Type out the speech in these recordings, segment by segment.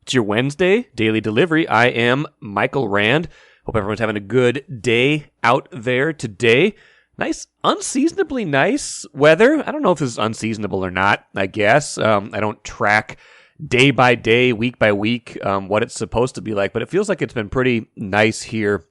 It's your Wednesday daily delivery. I am Michael Rand. Hope everyone's having a good day out there today. Nice, unseasonably nice weather. I don't know if this is unseasonable or not, I guess. I don't track day by day, week by week, what it's supposed to be like, but it feels like it's been pretty nice here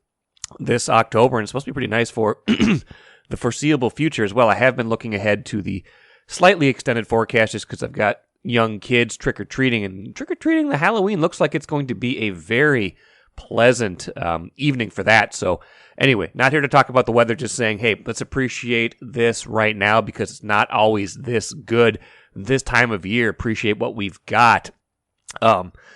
this October, and it's supposed to be pretty nice for the foreseeable future as well. I have been looking ahead to the slightly extended forecast just because I've got young kids trick-or-treating, and trick-or-treating the Halloween looks like it's going to be a very pleasant evening for that. So anyway, not here to talk about the weather, just saying, hey, let's appreciate this right now because it's not always this good this time of year. Appreciate what we've got.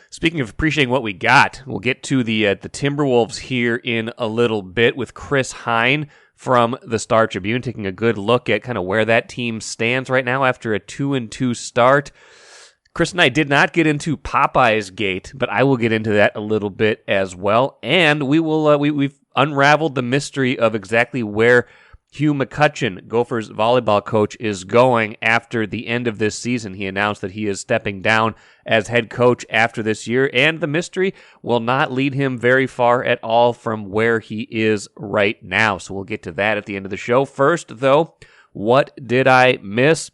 Speaking of appreciating what we got, we'll get to the Timberwolves here in a little bit with Chris Hine from the Star Tribune, taking a good look at kind of where that team stands right now after a 2-2 start. Chris and I did not get into Popeye's Gate, but I will get into that a little bit as well. And we will we've unraveled the mystery of exactly where Hugh McCutcheon, Gophers volleyball coach, is going after the end of this season. He announced that he is stepping down as head coach after this year, and the mystery will not lead him very far at all from where he is right now. So we'll get to that at the end of the show. First, though, what did I miss?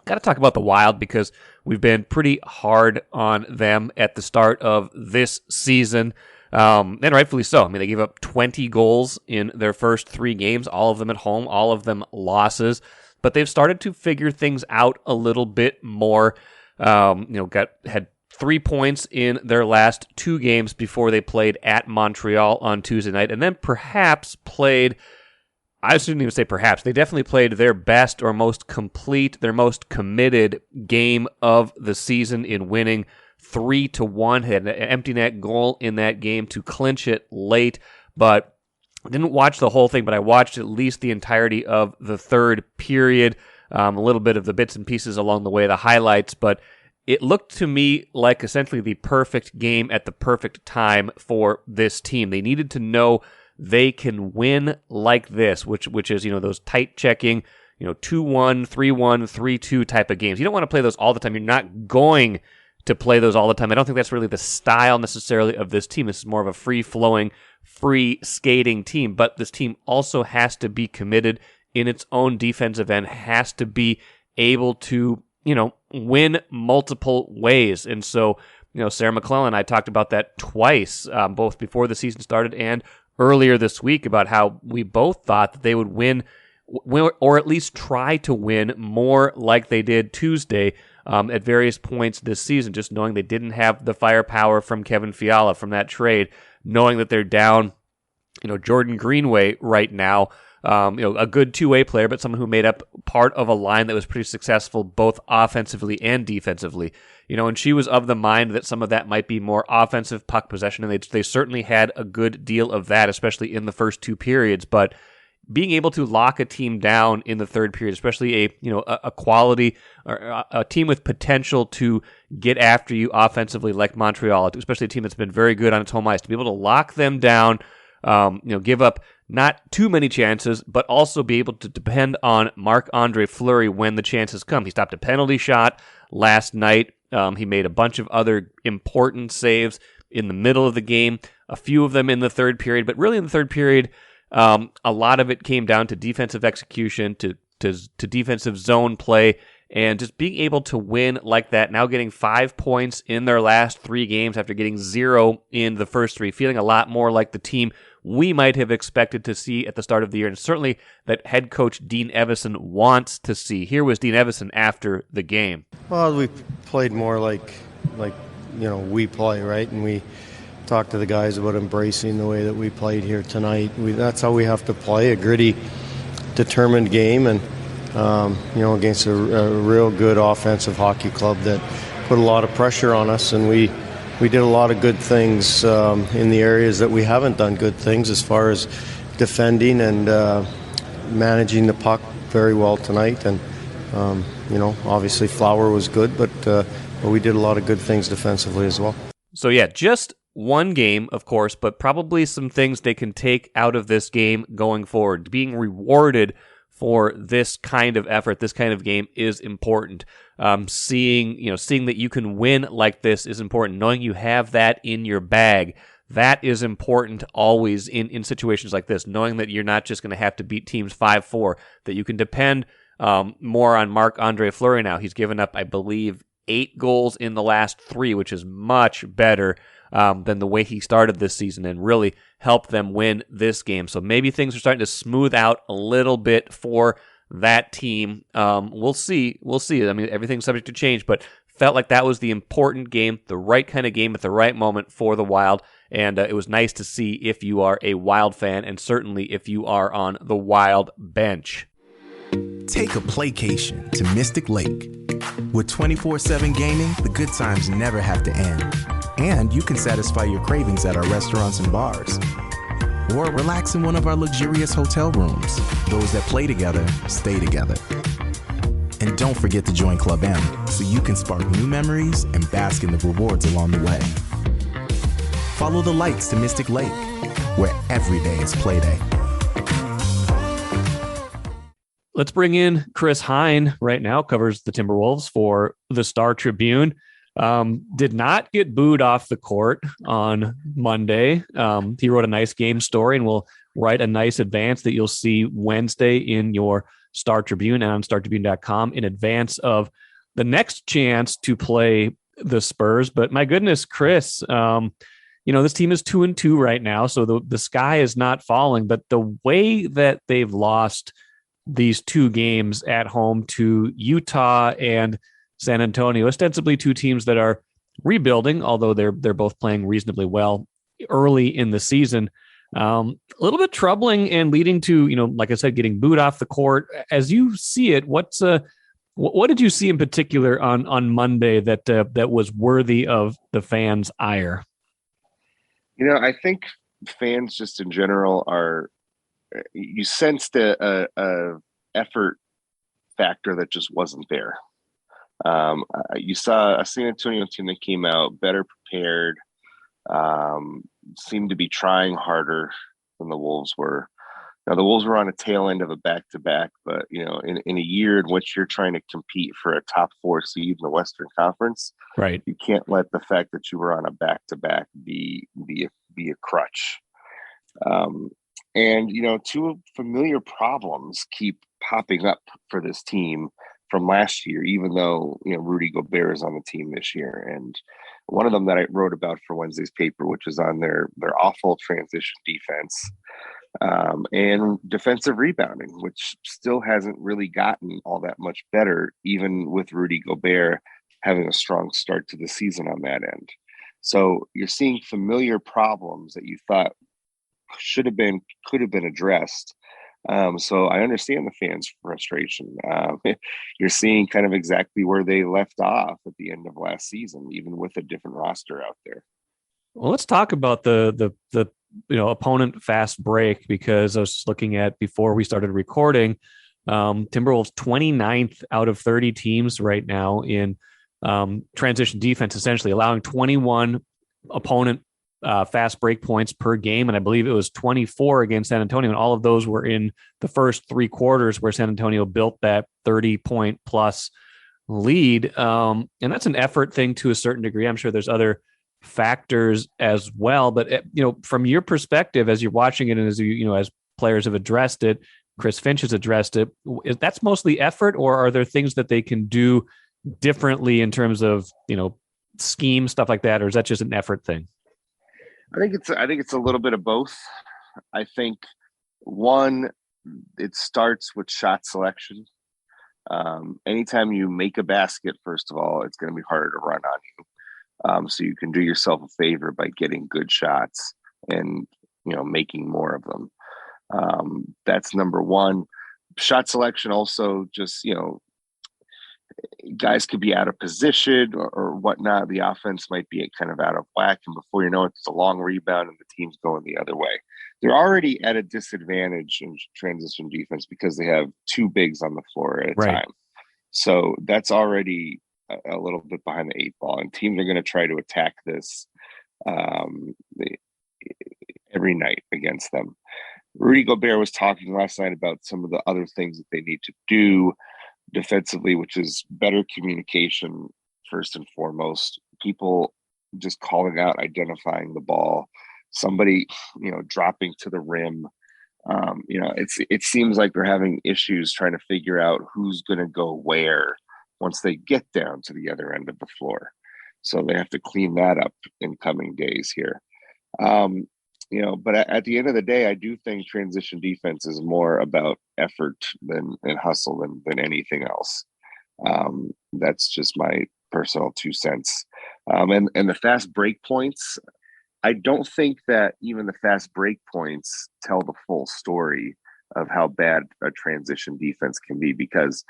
Got to talk about the Wild because we've been pretty hard on them at the start of this season. And rightfully so. I mean, they gave up 20 goals in their first 3 games, all of them at home, all of them losses. But they've started to figure things out a little bit more. Had 3 points in their last 2 games before they played at Montreal on Tuesday night, and then I shouldn't even say perhaps. They definitely played their best or most complete, their most committed game of the season in winning 3-1. Had an empty net goal in that game to clinch it late, but I didn't watch the whole thing, but I watched at least the entirety of the third period, a little bit of the bits and pieces along the way, the highlights, but it looked to me like essentially the perfect game at the perfect time for this team. They needed to know they can win like this, which is, those tight checking, 2-1, 3-1, 3-2 type of games. You don't want to play those all the time. You're not going to play those all the time. I don't think that's really the style necessarily of this team. This is more of a free-flowing, free-skating team, but this team also has to be committed in its own defensive end, has to be able to, win multiple ways. And so, Sarah McClellan and I talked about that twice, both before the season started and earlier this week, about how we both thought that they would win, or at least try to win more like they did Tuesday at various points this season, just knowing they didn't have the firepower from Kevin Fiala from that trade, knowing that they're down, Jordan Greenway right now, a good two-way player, but someone who made up part of a line that was pretty successful both offensively and defensively. And she was of the mind that some of that might be more offensive puck possession, and they certainly had a good deal of that, especially in the first 2 periods. But being able to lock a team down in the third period, especially a quality or a team with potential to get after you offensively like Montreal, especially a team that's been very good on its home ice, to be able to lock them down, give up not too many chances, but also be able to depend on Marc-Andre Fleury when the chances come. He stopped a penalty shot last night. He made a bunch of other important saves in the middle of the game, a few of them in the third period, but really in the third period, a lot of it came down to defensive execution, to defensive zone play, and just being able to win like that, now getting 5 points in their last 3 games after getting 0 in the first 3, feeling a lot more like the team we might have expected to see at the start of the year, and certainly that head coach Dean Evason wants to see. Here was Dean Evason after the game. Well, we played more like we play, right? And we talked to the guys about embracing the way that we played here tonight. That's how we have to play, a gritty, determined game, and against a real good offensive hockey club that put a lot of pressure on us, and we did a lot of good things in the areas that we haven't done good things, as far as defending and managing the puck very well tonight. And obviously Flower was good, but we did a lot of good things defensively as well. So yeah, just one game, of course, but probably some things they can take out of this game going forward, being rewarded for this kind of effort, this kind of game is important. Seeing that you can win like this is important. Knowing you have that in your bag, that is important always in situations like this. Knowing that you're not just going to have to beat teams 5-4, that you can depend more on Marc-Andre Fleury now. He's given up, I believe, 8 goals in the last 3, which is much better than the way he started this season, and really helped them win this game. So maybe things are starting to smooth out a little bit for that team. We'll see. I mean, everything's subject to change, but felt like that was the important game, the right kind of game at the right moment for the Wild, and it was nice to see if you are a Wild fan, and certainly if you are on the Wild bench. Take a playcation to Mystic Lake. With 24/7 gaming, the good times never have to end. And you can satisfy your cravings at our restaurants and bars. Or relax in one of our luxurious hotel rooms. Those that play together, stay together. And don't forget to join Club M so you can spark new memories and bask in the rewards along the way. Follow the lights to Mystic Lake, where every day is play day. Let's bring in Chris Hine right now, covers the Timberwolves for the Star Tribune. Did not get booed off the court on Monday. He wrote a nice game story, and will write a nice advance that you'll see Wednesday in your Star Tribune and on StarTribune.com in advance of the next chance to play the Spurs. But my goodness, Chris, this team is 2-2 right now, so the sky is not falling. But the way that they've lost these 2 games at home to Utah and San Antonio, ostensibly 2 teams that are rebuilding, although they're both playing reasonably well early in the season. A little bit troubling and leading to, like I said, getting booed off the court. As you see it, what did you see in particular on Monday that was worthy of the fans' ire? I think fans just in general you sensed a effort factor that just wasn't there. You saw a San Antonio team that came out better prepared, seemed to be trying harder than the Wolves were. Now, the Wolves were on a tail end of a back-to-back, but, in a year in which you're trying to compete for a top 4 seed in the Western Conference, right? You can't let the fact that you were on a back-to-back be a crutch. And, 2 familiar problems keep popping up for this team from last year, even though, Rudy Gobert is on the team this year. And one of them that I wrote about for Wednesday's paper, which is on their awful transition defense and defensive rebounding, which still hasn't really gotten all that much better, even with Rudy Gobert having a strong start to the season on that end. So you're seeing familiar problems that you thought could have been addressed. So I understand the fans' frustration. You're seeing kind of exactly where they left off at the end of last season, even with a different roster out there. Well, let's talk about the opponent fast break, because I was just looking at before we started recording, Timberwolves 29th out of 30 teams right now in transition defense, essentially allowing 21 opponent fast break points per game. And I believe it was 24 against San Antonio. And all of those were in the first 3 quarters where San Antonio built that 30-point plus lead. And that's an effort thing to a certain degree. I'm sure there's other factors as well. But, from your perspective, as you're watching it and as players have addressed it, Chris Finch has addressed it, that's mostly effort, or are there things that they can do differently in terms of, scheme, stuff like that? Or is that just an effort thing? I think it's a little bit of both. I think one, it starts with shot selection. Anytime you make a basket, first of all, it's going to be harder to run on you. So you can do yourself a favor by getting good shots and, making more of them. That's number one. Shot selection also just, guys could be out of position or whatnot. The offense might be kind of out of whack, and before you know it, it's a long rebound and the team's going the other way. They're already at a disadvantage in transition defense because they have 2 bigs on the floor at a time. So that's already a little bit behind the 8 ball, and teams are going to try to attack this every night against them. Rudy Gobert was talking last night about some of the other things that they need to do defensively, which is better communication first and foremost. People just calling out, identifying the ball, somebody, dropping to the rim. It seems like they're having issues trying to figure out who's going to go where once they get down to the other end of the floor. So they have to clean that up in coming days here. But at the end of the day, I do think transition defense is more about effort and hustle than anything else. That's just my personal 2 cents. And the fast break points, I don't think that even the fast break points tell the full story of how bad a transition defense can be, because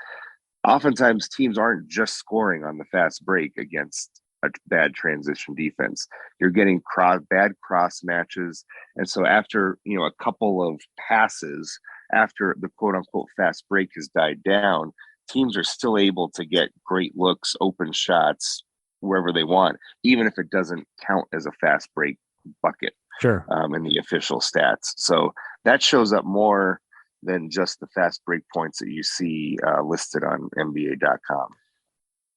oftentimes teams aren't just scoring on the fast break against a bad transition defense. You're getting bad cross matches. And so after, a couple of passes, after the quote unquote fast break has died down, teams are still able to get great looks, open shots, wherever they want, even if it doesn't count as a fast break bucket. Sure. In the official stats. So that shows up more than just the fast break points that you see listed on NBA.com.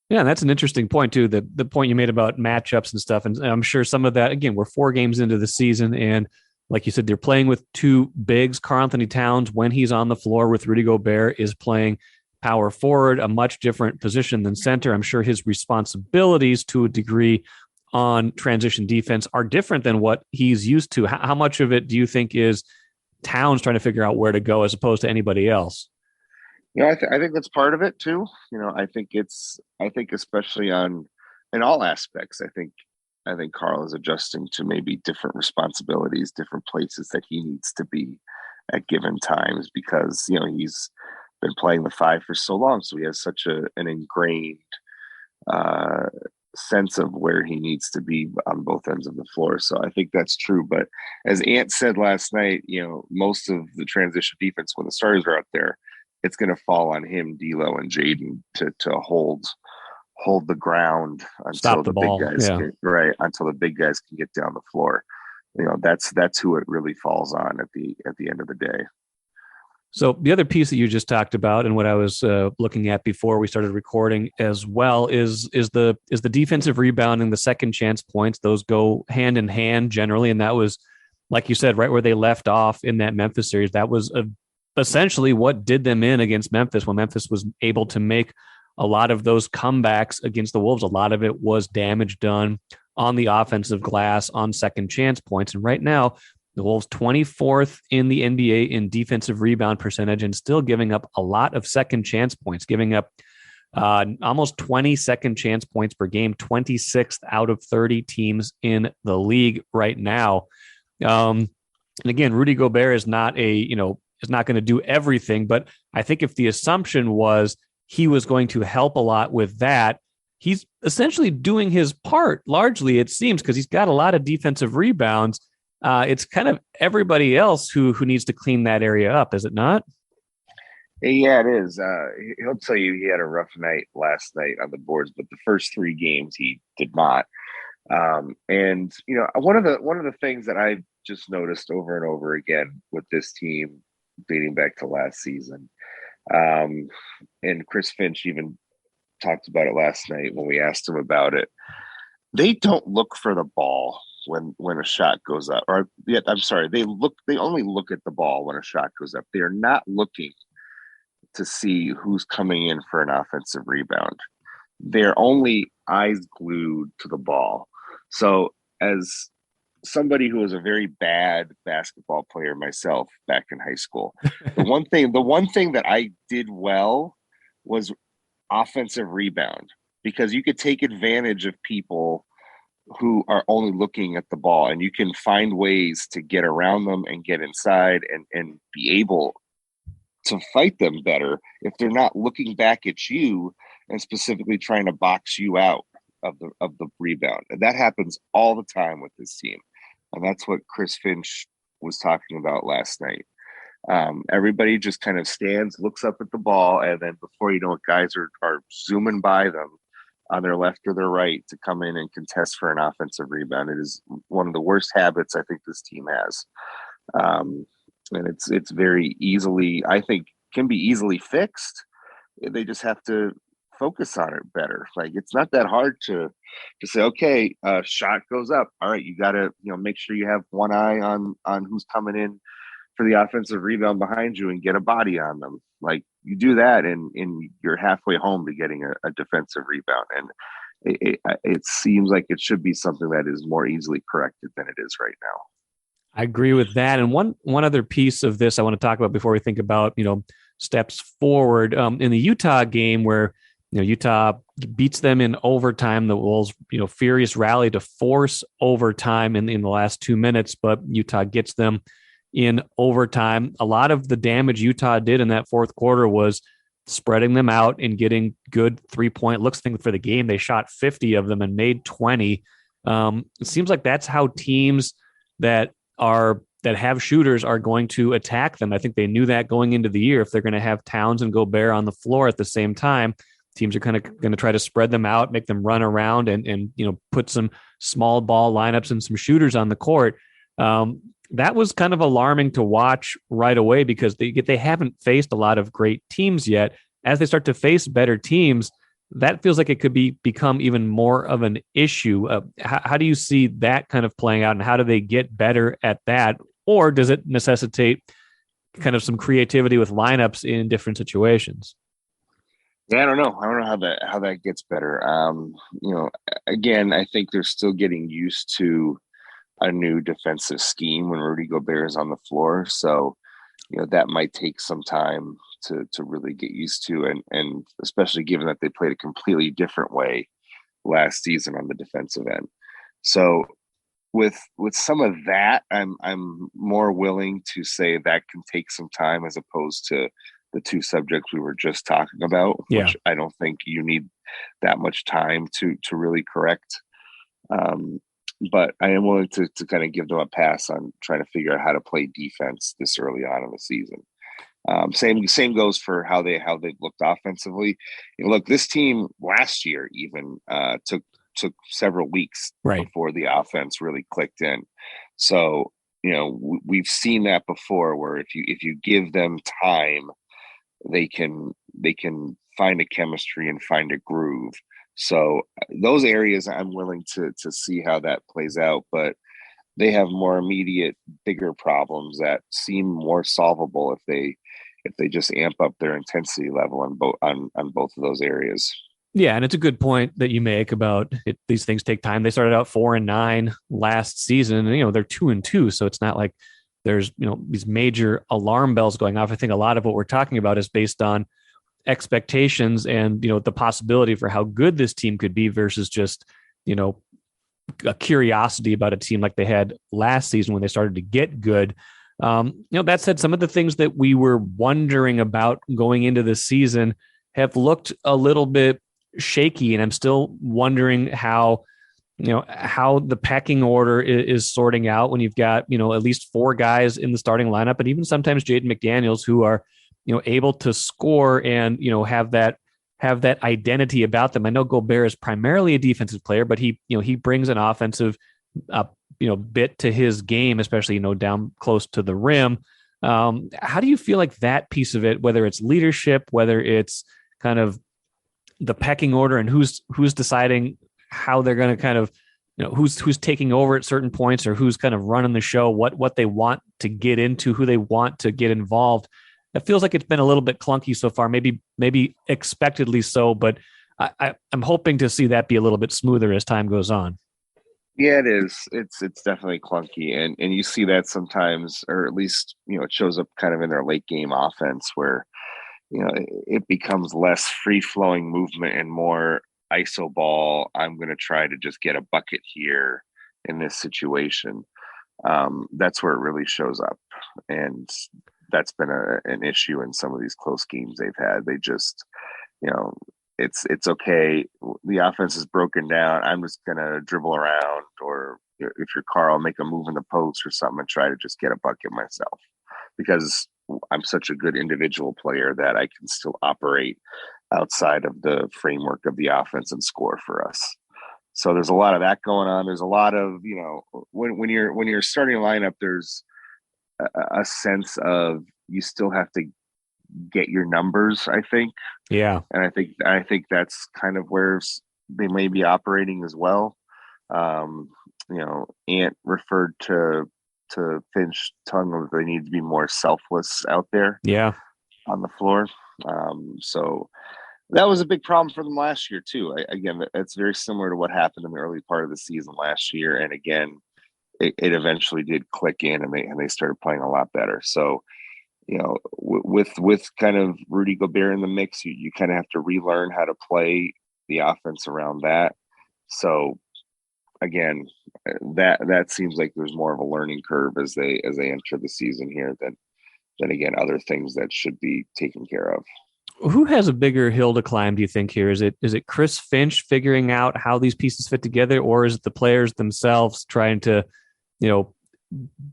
Yeah, that's an interesting point too. The point you made about matchups and stuff, and I'm sure some of that. Again, we're 4 games into the season, and like you said, they're playing with 2 bigs. Karl-Anthony Towns, when he's on the floor with Rudy Gobert, is playing power forward, a much different position than center. I'm sure his responsibilities to a degree on transition defense are different than what he's used to. How much of it do you think is Towns trying to figure out where to go as opposed to anybody else? I think that's part of it too. I think especially in all aspects, I think Karl is adjusting to maybe different responsibilities, different places that he needs to be at given times, because, he's been playing the 5 for so long. So he has such an ingrained sense of where he needs to be on both ends of the floor. So I think that's true. But as Ant said last night, most of the transition defense, when the starters are out there, it's going to fall on him, D'Lo, and Jaden to hold the ground until the big guys until the big guys can get down the floor. That's who it really falls on at the end of the day. So the other piece that you just talked about, and what I was looking at before we started recording as well, is the defensive rebounding, the second chance points. Those go hand in hand generally, and that was, like you said, right where they left off in that Memphis series. That was essentially what did them in against Memphis, when Memphis was able to make a lot of those comebacks against the Wolves. A lot of it was damage done on the offensive glass on second chance points. And right now, the Wolves 24th in the NBA in defensive rebound percentage, and still giving up a lot of second chance points, giving up almost 20 second chance points per game, 26th out of 30 teams in the league right now. And again, Rudy Gobert is not is not going to do everything, but I think if the assumption was he was going to help a lot with that, he's essentially doing his part largely, it seems, because he's got a lot of defensive rebounds. It's kind of everybody else who needs to clean that area up, is it not? Yeah, it is. He'll tell you he had a rough night last night on the boards, but the first 3 games he did not. And one of the things that I just noticed over and over again with this team, dating back to last season, and Chris Finch even talked about it last night when we asked him about it. They don't look for the ball when a shot goes up, they only look at the ball when a shot goes up. They are not looking to see who's coming in for an offensive rebound. They're only eyes glued to the ball. So as somebody who was a very bad basketball player myself back in high school, the one thing that I did well was offensive rebound, because you could take advantage of people who are only looking at the ball, and you can find ways to get around them and get inside and be able to fight them better if they're not looking back at you and specifically trying to box you out of the rebound. And that happens all the time with this team. And that's what Chris Finch was talking about last night. Everybody just kind of stands, looks up at the ball, and then before you know it, guys are zooming by them on their left or their right to come in and contest for an offensive rebound. It is one of the worst habits I think this team has. and it's very easily, I think, can be easily fixed. They just have to focus on it better. Like, it's not that hard to say, okay, shot goes up. All right, you got to make sure you have one eye on who's coming in for the offensive rebound behind you and get a body on them. Like, you do that, and you're halfway home to getting a defensive rebound. And it seems like it should be something that is more easily corrected than it is right now. I agree with that. And one other piece of this I want to talk about before we think about, steps forward, in the Utah game where, Utah beats them in overtime. The Wolves, furious rally to force overtime in the last 2 minutes, but Utah gets them in overtime. A lot of the damage Utah did in that fourth quarter was spreading them out and getting good 3-point looks. I think for the game, they shot 50 of them and made 20. It seems like that's how teams that have shooters are going to attack them. I think they knew that going into the year. If they're going to have Towns and Gobert on the floor at the same time, teams are kind of going to try to spread them out, make them run around, and put some small ball lineups and some shooters on the court. That was kind of alarming to watch right away because they haven't faced a lot of great teams yet. As they start to face better teams, that feels like it could become even more of an issue. How do you see that kind of playing out, and how do they get better at that? Or does it necessitate kind of some creativity with lineups in different situations? Yeah, I don't know how that gets better. Again, I think they're still getting used to a new defensive scheme when Rudy Gobert is on the floor. So, that might take some time to really get used to, and especially given that they played a completely different way last season on the defensive end. So with some of that, I'm more willing to say that can take some time as opposed to the two subjects we were just talking about, which I don't think you need that much time to really correct. But I am willing to kind of give them a pass on trying to figure out how to play defense this early on in the season. Same goes for how they've looked offensively. Look, this team last year even took several weeks before the offense really clicked in. So we've seen that before, where if you give them time, they can find a chemistry and find a groove. So those areas I'm willing to see how that plays out, but they have more immediate, bigger problems that seem more solvable if they just amp up their intensity level on both of those areas. Yeah, and it's a good point that you make about it. These things take time. They started out 4-9 last season, and they're 2-2, so it's not like there's these major alarm bells going off. I think a lot of what we're talking about is based on expectations and the possibility for how good this team could be versus just a curiosity about a team like they had last season when they started to get good. That said, some of the things that we were wondering about going into the season have looked a little bit shaky, and I'm still wondering how the pecking order is sorting out when you've got at least 4 guys in the starting lineup, and even sometimes Jaden McDaniels, who are able to score and have that identity about them. I know Gobert is primarily a defensive player, but he brings an offensive bit to his game, especially down close to the rim. How do you feel like that piece of it, whether it's leadership, whether it's kind of the pecking order, and who's deciding how they're going to kind of who's taking over at certain points, or who's kind of running the show, what they want to get into, who they want to get involved? It feels like it's been a little bit clunky so far, maybe expectedly so, but I'm hoping to see that be a little bit smoother as time goes on. Yeah, it is. It's definitely clunky, and you see that sometimes, or at least it shows up kind of in their late game offense, where it becomes less free flowing movement and more ISO ball. I'm going to try to just get a bucket here in this situation. That's where it really shows up, and that's been an issue in some of these close games they've had. They just, it's okay. The offense is broken down. I'm just going to dribble around, or if you're Karl, make a move in the post or something and try to just get a bucket myself, because I'm such a good individual player that I can still operate outside of the framework of the offense and score for us. So there's a lot of that going on. There's a lot of, when you're starting a lineup, there's a sense of you still have to get your numbers, I think. Yeah. And I think that's kind of where they may be operating as well. Ant referred to Finch telling them they need to be more selfless out there on the floor. So that was a big problem for them last year too. Again, it's very similar to what happened in the early part of the season last year. And again, it eventually did click in, and they started playing a lot better. So, with kind of Rudy Gobert in the mix, you kind of have to relearn how to play the offense around that. So again, that seems like there's more of a learning curve as they enter the season here than again other things that should be taken care of. Who has a bigger hill to climb, do you think, here? Is it Chris Finch figuring out how these pieces fit together, or is it the players themselves trying to,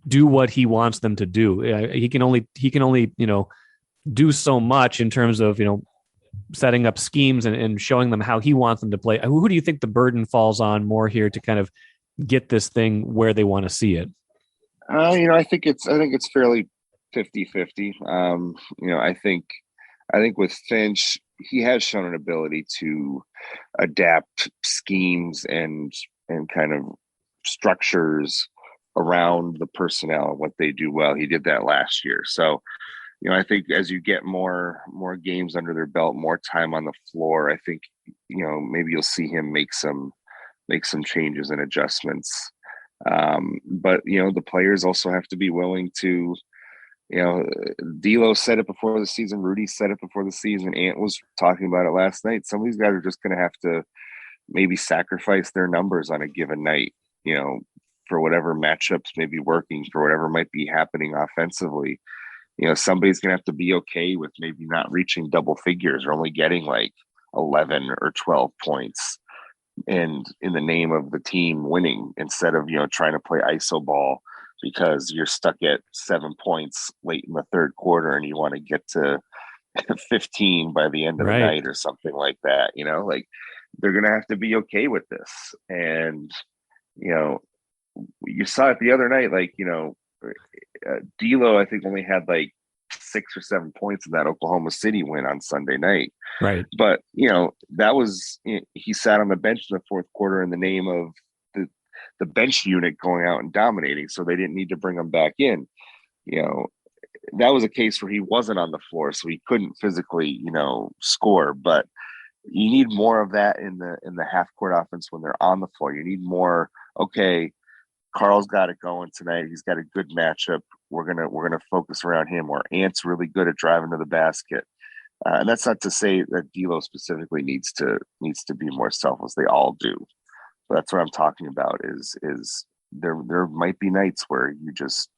do what he wants them to do? He can only, do so much in terms of, setting up schemes and showing them how he wants them to play. Who do you think the burden falls on more here to kind of get this thing where they want to see it? I think it's fairly 50-50. I think with Finch, he has shown an ability to adapt schemes and kind of structures around the personnel and what they do well. He did that last year. So, I think as you get more games under their belt, more time on the floor, I think, maybe you'll see him make some changes and adjustments. But, the players also have to be willing to, D'Lo said it before the season. Rudy said it before the season. Ant was talking about it last night. Some of these guys are just going to have to maybe sacrifice their numbers on a given night, for whatever matchups may be working, for whatever might be happening offensively. Somebody's going to have to be okay with maybe not reaching double figures or only getting like 11 or 12 points and in the name of the team winning instead of, trying to play ISO ball because you're stuck at 7 points late in the third quarter and you want to get to 15 by the end of the night or something like that. Like they're going to have to be okay with this. And, you saw it the other night, like, D'Lo, I think, only had like 6 or 7 points in that Oklahoma City win on Sunday night. Right. But, that was, he sat on the bench in the fourth quarter in the name of the bench unit going out and dominating. So they didn't need to bring him back in. That was a case where he wasn't on the floor, so he couldn't physically, score. But you need more of that in the half court offense when they're on the floor. You need more, okay, Carl's got it going tonight. He's got a good matchup. We're gonna focus around him. Or Ant's really good at driving to the basket, and that's not to say that D'Lo specifically needs to be more selfless. They all do. But that's what I'm talking about. Is there might be nights where you just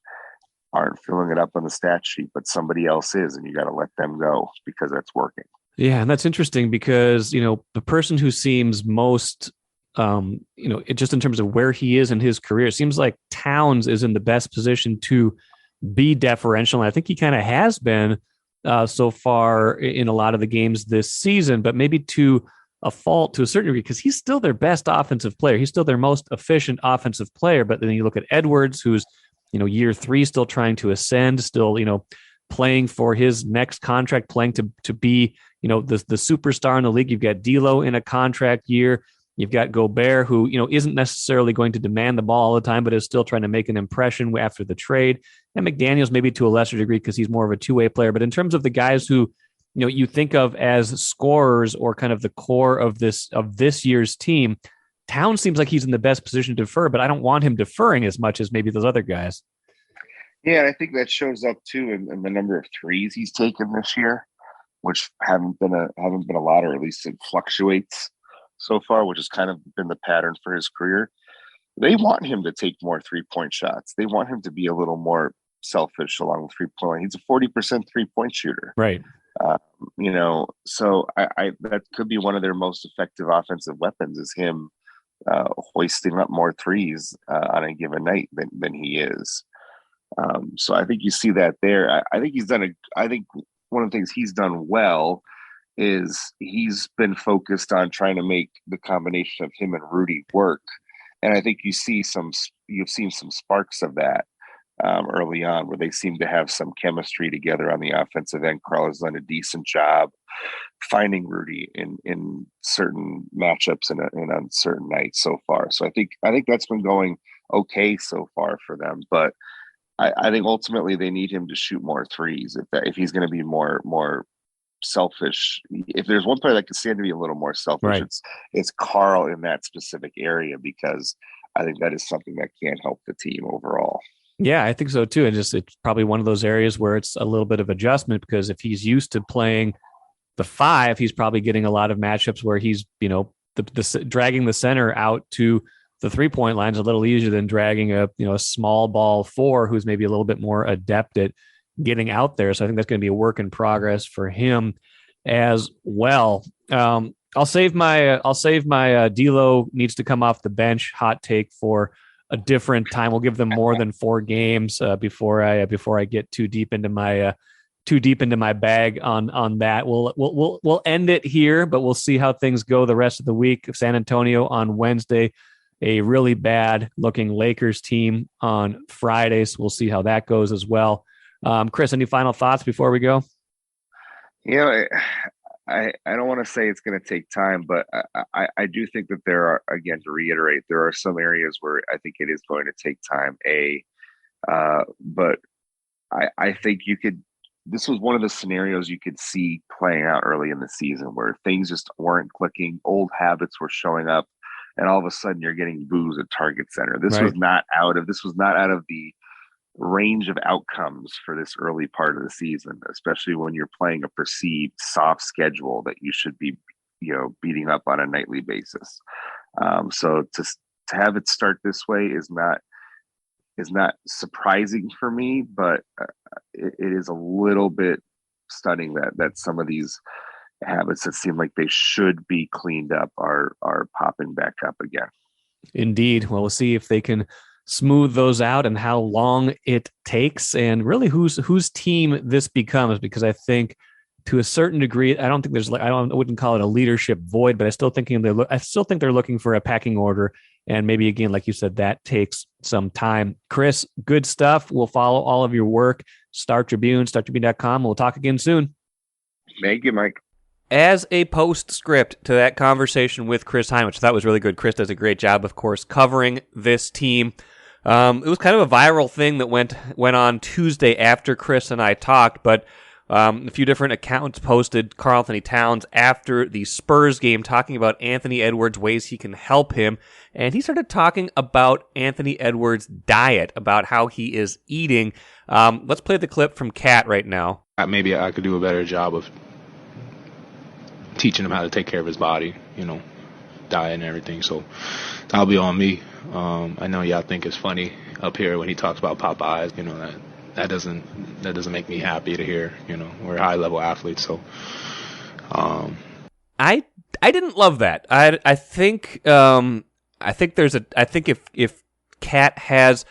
aren't filling it up on the stat sheet, but somebody else is, and you got to let them go because that's working. Yeah, and that's interesting because the person who seems most just in terms of where he is in his career, it seems like Towns is in the best position to be deferential. And I think he kind of has been so far in a lot of the games this season, but maybe to a fault to a certain degree because he's still their best offensive player. He's still their most efficient offensive player. But then you look at Edwards, who's, year 3, still trying to ascend, still, playing for his next contract, playing to be, the superstar in the league. You've got D'Lo in a contract year. You've got Gobert, who, isn't necessarily going to demand the ball all the time, but is still trying to make an impression after the trade. And McDaniels maybe to a lesser degree because he's more of a two-way player. But in terms of the guys who, you think of as scorers or kind of the core of this year's team, Towns seems like he's in the best position to defer, but I don't want him deferring as much as maybe those other guys. Yeah, I think that shows up too in the number of threes he's taken this year, which haven't been a lot, or at least it fluctuates so far, which has kind of been the pattern for his career. They want him to take more 3-point shots. They want him to be a little more selfish along the 3-point. He's a 40% 3-point shooter. Right. So I that could be one of their most effective offensive weapons is him hoisting up more threes on a given night than he is. So I think you see that there. I think one of the things he's done well is he's been focused on trying to make the combination of him and Rudy work. And I think you've seen some sparks of that early on, where they seem to have some chemistry together on the offensive end. Karl has done a decent job finding Rudy in certain matchups and on certain nights so far. So I think that's been going okay so far for them. But I think ultimately they need him to shoot more threes if he's going to be more selfish. If there's one player that can stand to be a little more selfish, right, it's Karl in that specific area, because I think that is something that can help the team overall. Yeah, I think so too. And it's probably one of those areas where it's a little bit of adjustment, because if he's used to playing the 5, he's probably getting a lot of matchups where he's, dragging the center out to the 3-point line is a little easier than dragging a small ball 4 who's maybe a little bit more adept at getting out there. So I think that's going to be a work in progress for him as well. I'll save my D'Lo needs to come off the bench hot take for a different time. We'll give them more than 4 games before I get too deep into my bag on that. We'll end it here, but we'll see how things go the rest of the week. San Antonio on Wednesday, a really bad looking Lakers team on Fridays. We'll see how that goes as well. Chris, any final thoughts before we go? I don't want to say it's going to take time, but I do think that there are, again, to reiterate, there are some areas where I think it is going to take time. But I think this was one of the scenarios you could see playing out early in the season where things just weren't clicking. Old habits were showing up, and all of a sudden you're getting boos at Target Center. This was not out of the range of outcomes for this early part of the season, especially when you're playing a perceived soft schedule that you should be, beating up on a nightly basis. So to have it start this way is not surprising for me, but it is a little bit stunning that some of these habits that seem like they should be cleaned up are popping back up again. Indeed. Well, we'll see if they can smooth those out and how long it takes, and really whose team this becomes, because I think to a certain degree, I wouldn't call it a leadership void, but I still think they're looking for a packing order. And maybe, again, like you said, that takes some time. Chris, good stuff. We'll follow all of your work. Tribune, startribune.com. We'll talk again soon. Thank you, Mike. As a postscript to that conversation with Chris Hine, which I thought was really good. Chris does a great job, of course, covering this team. It was kind of a viral thing that went on Tuesday after Chris and I talked, but a few different accounts posted Karl-Anthony Towns after the Spurs game talking about Anthony Edwards, ways he can help him, and he started talking about Anthony Edwards' diet, about how he is eating. Let's play the clip from Kat right now. Maybe I could do a better job of teaching him how to take care of his body, diet and everything, so that'll be on me. I know y'all think it's funny up here when he talks about Popeyes, that doesn't make me happy to hear. We're high level athletes, so I didn't love that. I think if Kat has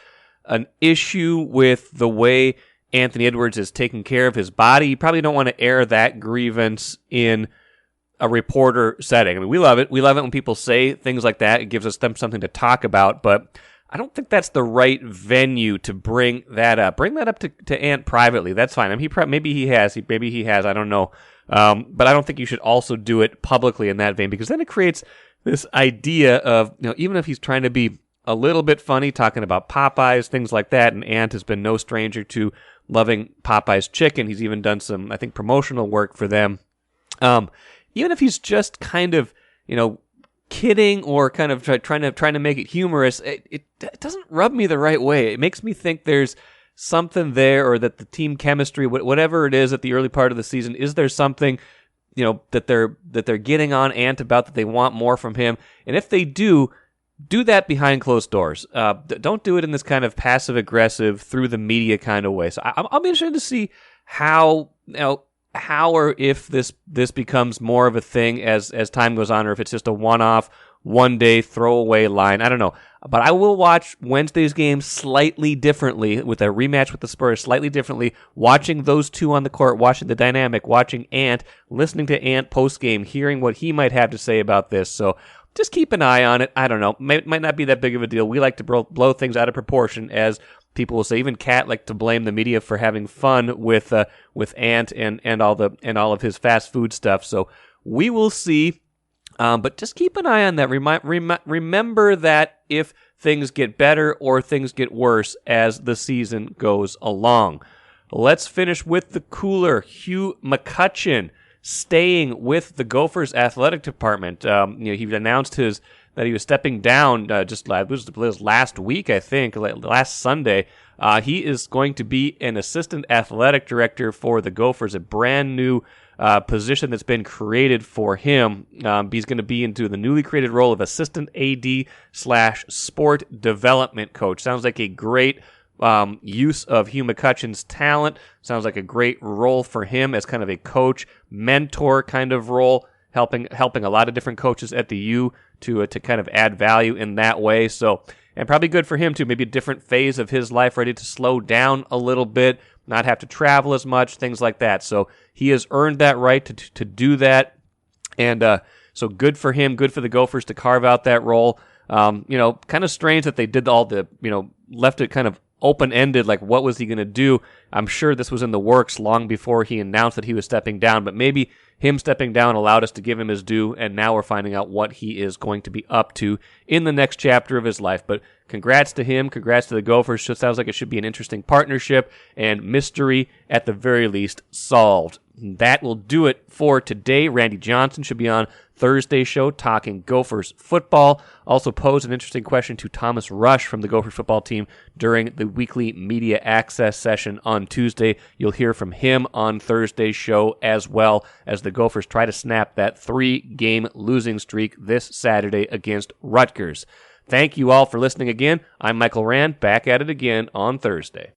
an issue with the way Anthony Edwards is taking care of his body, you probably don't want to air that grievance in a reporter setting. I mean, we love it. We love it when people say things like that. It gives us something to talk about, but I don't think that's the right venue to bring that up. Bring that up to Ant privately. That's fine. I mean, maybe he has. I don't know. But I don't think you should also do it publicly in that vein, because then it creates this idea of, even if he's trying to be a little bit funny, talking about Popeyes, things like that, and Ant has been no stranger to loving Popeyes chicken. He's even done some, I think, promotional work for them. Even if he's just kind of, kidding or kind of trying to make it humorous, it doesn't rub me the right way. It makes me think there's something there, or that the team chemistry, whatever it is at the early part of the season, is there something, that they're getting on Ant about, that they want more from him? And if they do that behind closed doors. Don't do it in this kind of passive aggressive through the media kind of way. So I'll be interested to see how or if this becomes more of a thing as time goes on, or if it's just a one-off, one-day throwaway line. I don't know. But I will watch Wednesday's game slightly differently, with a rematch with the Spurs slightly differently, watching those two on the court, watching the dynamic, watching Ant, listening to Ant post-game, hearing what he might have to say about this. So just keep an eye on it. I don't know. Might not be that big of a deal. We like to blow things out of proportion as people will say. Even Cat like to blame the media for having fun with Ant and all of his fast food stuff. So we will see. But just keep an eye on that. Remember that if things get better or things get worse as the season goes along. Let's finish with the cooler. Hugh McCutcheon staying with the Gophers athletic department. He announced that he was stepping down just last week, I think, last Sunday. He is going to be an assistant athletic director for the Gophers, a brand new position that's been created for him. He's going to be into the newly created role of assistant AD/sport development coach. Sounds like a great use of Hugh McCutcheon's talent. Sounds like a great role for him as kind of a coach, mentor kind of role, helping a lot of different coaches at the U to kind of add value in that way. So, and probably good for him too. Maybe a different phase of his life, ready to slow down a little bit, not have to travel as much, things like that. So he has earned that right to do that, and so good for him. Good for the Gophers to carve out that role. Kind of strange that they did all the left it kind of open-ended, like what was he going to do? I'm sure this was in the works long before he announced that he was stepping down, but maybe him stepping down allowed us to give him his due, and now we're finding out what he is going to be up to in the next chapter of his life. But congrats to him, congrats to the Gophers. It sounds like it should be an interesting partnership, and mystery, at the very least, solved. That will do it for today. Randy Johnson should be on Thursday's show talking Gophers football. Also posed an interesting question to Thomas Rush from the Gophers football team during the weekly media access session on Tuesday. You'll hear from him on Thursday's show, as well as the Gophers try to snap that 3-game losing streak this Saturday against Rutgers. Thank you all for listening again. I'm Michael Rand, back at it again on Thursday.